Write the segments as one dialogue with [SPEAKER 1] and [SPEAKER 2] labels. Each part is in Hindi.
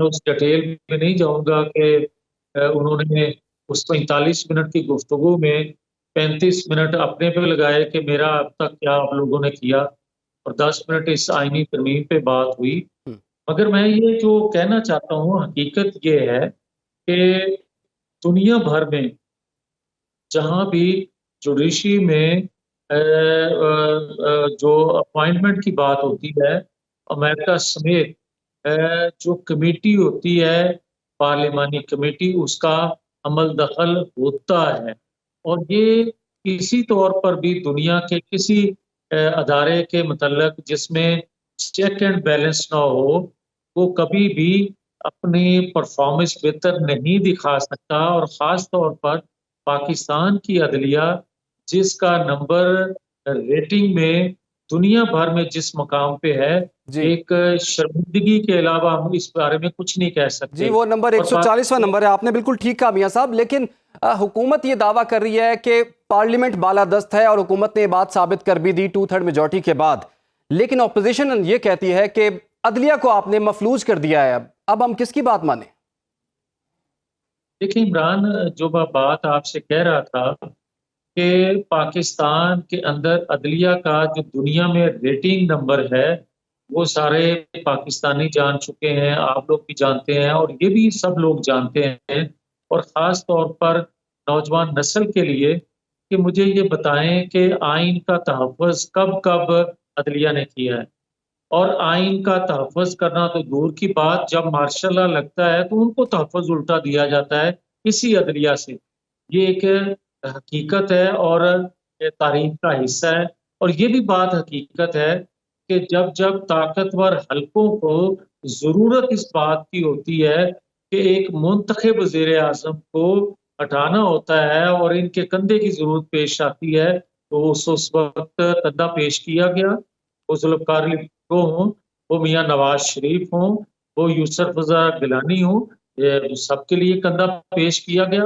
[SPEAKER 1] मैं उस डिटेल में नहीं जाऊंगा कि उन्होंने उस 45 मिनट की गुफ्तगू में 35 मिनट अपने पे लगाए कि मेरा अब तक क्या आप लोगों ने किया, और 10 मिनट इस आईनी तरमीम पे बात हुई।
[SPEAKER 2] हम्म।
[SPEAKER 1] मगर मैं ये जो कहना चाहता हूँ, हकीकत ये है कि दुनिया भर में जहां भी जुडिशरी में जो अपॉइंटमेंट की बात होती है, अमेरिका समेत जो कमेटी होती है, पार्लिमानी कमेटी, उसका अमल दखल होता है। और ये किसी तौर पर भी दुनिया के किसी अदारे के मतलब जिसमें चेक एंड बैलेंस ना हो, वो कभी भी अपनी परफॉर्मेंस बेहतर नहीं दिखा सकता। और ख़ास तौर पर पाकिस्तान की अदलिया, जिसका नंबर रेटिंग में दुनिया भर में जिस मकाम पे है,
[SPEAKER 2] जी।
[SPEAKER 1] एक शर्मिंदगी के अलावा हम इस बारे में कुछ नहीं कह
[SPEAKER 2] जी,
[SPEAKER 1] सकते।
[SPEAKER 2] वो नंबर
[SPEAKER 1] और
[SPEAKER 2] 140वां नंबर है, आपने बिल्कुल ठीक कहा मियां साहब। लेकिन हुकूमत ये दावा कर रही है कि पार्लियामेंट बालादस्त है, और हुकूमत ने ये बात साबित कर भी दी 2/3 मेजॉरिटी के बाद। लेकिन ऑपोजिशन ये कहती है कि अदलिया को आपने मफलूज कर दिया है। अब हम किसकी बात माने?
[SPEAKER 1] देखिए इमरान, जो मैं बात आपसे कह रहा था कि पाकिस्तान के अंदर अदलिया का जो दुनिया में रेटिंग नंबर है, वो सारे पाकिस्तानी जान चुके हैं, आप लोग भी जानते हैं, और ये भी सब लोग जानते हैं। और ख़ास तौर पर नौजवान नस्ल के लिए कि मुझे ये बताएं कि आइन का तहफ़्फ़ुज़ कब कब अदलिया ने किया है। और आइन का तहफ़्फ़ुज़ करना तो दूर की बात, जब मार्शल लॉ लगता है तो उनको तहफ़्फ़ुज़ उल्टा दिया जाता है इसी अदलिया से। ये एक हकीकत है और तारीख का हिस्सा है। और ये भी बात हकीकत है कि जब जब ताकतवर हलकों को ज़रूरत इस बात की होती है कि एक मुंतखब वज़ीर-ए-आज़म को हटाना होता है और इनके कंधे की ज़रूरत पेश आती है, तो उस वक़्त कंधा पेश किया गया। वो ज़ुल्फ़िकार अली भुट्टो हों, वो मियाँ नवाज़ शरीफ हों, वो यूसुफ रज़ा गिलानी हों, ये सबके लिए कंधा पेश किया गया।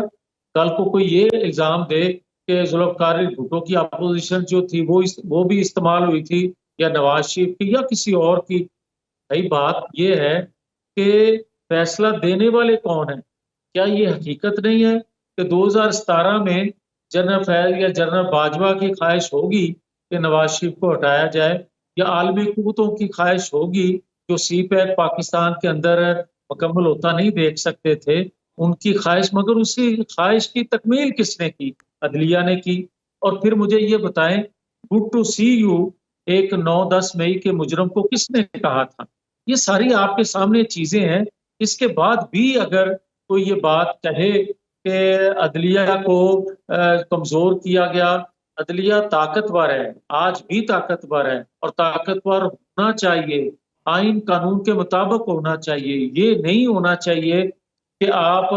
[SPEAKER 1] कल को कोई ये इल्ज़ाम दे कि ज़ुल्फ़िकार अली भुट्टो की अपोज़िशन जो थी वो भी इस्तेमाल हुई थी, या नवाज़ शरीफ की या किसी और की। सही बात ये है कि फैसला देने वाले कौन हैं? क्या ये हकीकत नहीं है कि 2017 में जनरल फैज़ या जनरल बाजवा की ख़्वाहिश होगी कि नवाज़ शरीफ को हटाया जाए, या आलमी कुव्वतों की ख़्वाहिश होगी जो सी-पैक पाकिस्तान के अंदर मुकम्मल होता नहीं देख सकते थे, उनकी ख़्वाहिश, मगर उसी ख़्वाहिश की तकमील किसने की? अदलिया ने की। और फिर मुझे ये बताएँ, गुड टू सी यू एक 9-10 मई के मुजरिम को किसने कहा था? ये सारी आपके सामने चीज़ें हैं। इसके बाद भी अगर कोई ये बात कहे कि अदलिया को कमज़ोर किया गया, अदलिया ताकतवर है, आज भी ताकतवर है, और ताकतवर होना चाहिए, आइन कानून के मुताबिक होना चाहिए। ये नहीं होना चाहिए कि आप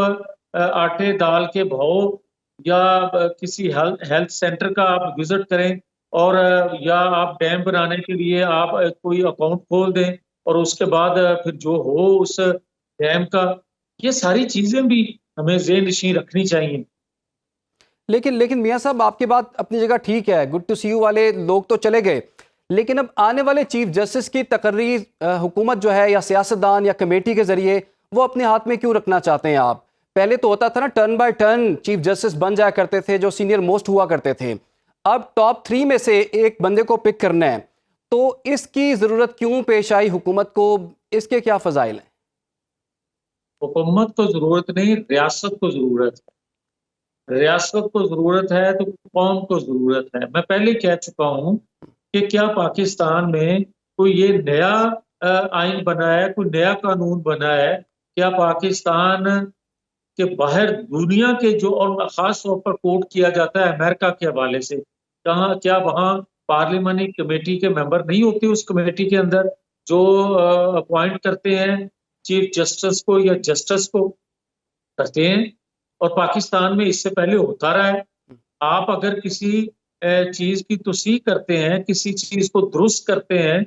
[SPEAKER 1] आटे दाल के भाव, या किसी हेल्थ सेंटर का आप विजिट करें, और या आप डैम बनाने के लिए आप कोई अकाउंट खोल दें, और उसके बाद फिर जो हो उस डैम का, ये सारी चीजें भी हमें ज़हन नशीं रखनी चाहिए।
[SPEAKER 2] लेकिन लेकिन मियां साहब, आपकी बात अपनी जगह ठीक है, गुड टू सी यू वाले लोग तो चले गए। लेकिन अब आने वाले चीफ जस्टिस की तकर्री हुकूमत जो है, या सियासतदान या कमेटी के जरिए, वो अपने हाथ में क्यों रखना चाहते हैं आप? पहले तो होता था ना, turn by turn chief justice बन जाया करते थे जो सीनियर मोस्ट हुआ करते थे। अब टॉप 3 में से एक बंदे को पिक करना है, तो इसकी जरूरत क्यों पेश आई हुकूमत को? इसके क्या फजाइल हैं?
[SPEAKER 1] हुकूमत को ज़रूरत नहीं, रियासत को ज़रूरत है। रियासत को ज़रूरत है तो कौम को ज़रूरत है। मैं पहले कह चुका हूँ कि क्या पाकिस्तान में कोई ये नया आइन बना है, कोई नया कानून बना है? क्या पाकिस्तान के बाहर दुनिया के जो, और ख़ास तौर पर कोट किया जाता है अमेरिका के हवाले से, कहाँ क्या वहाँ पार्लियामानी कमेटी के मेंबर नहीं होते उस कमेटी के अंदर, जो अपॉइंट करते हैं चीफ जस्टिस को या जस्टिस को? करते हैं। और पाकिस्तान में इससे पहले होता रहा है। आप अगर किसी चीज़ की तौसीक़ करते हैं, किसी चीज़ को दुरुस्त करते हैं,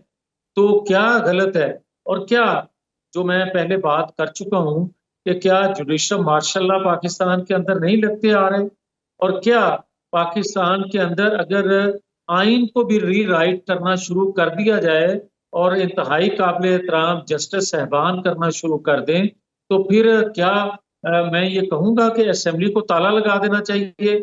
[SPEAKER 1] तो क्या गलत है? और क्या, जो मैं पहले बात कर चुका हूँ, कि क्या जुडिशल मार्शल लॉ पाकिस्तान के अंदर नहीं लगते आ रहे? और क्या पाकिस्तान के अंदर अगर आइन को भी रीराइट करना शुरू कर दिया जाए, और इंतहाई काबिल एहतराम जस्टिस साहिबान करना शुरू कर दें, तो फिर क्या मैं ये कहूंगा कि असेंबली को ताला लगा देना चाहिए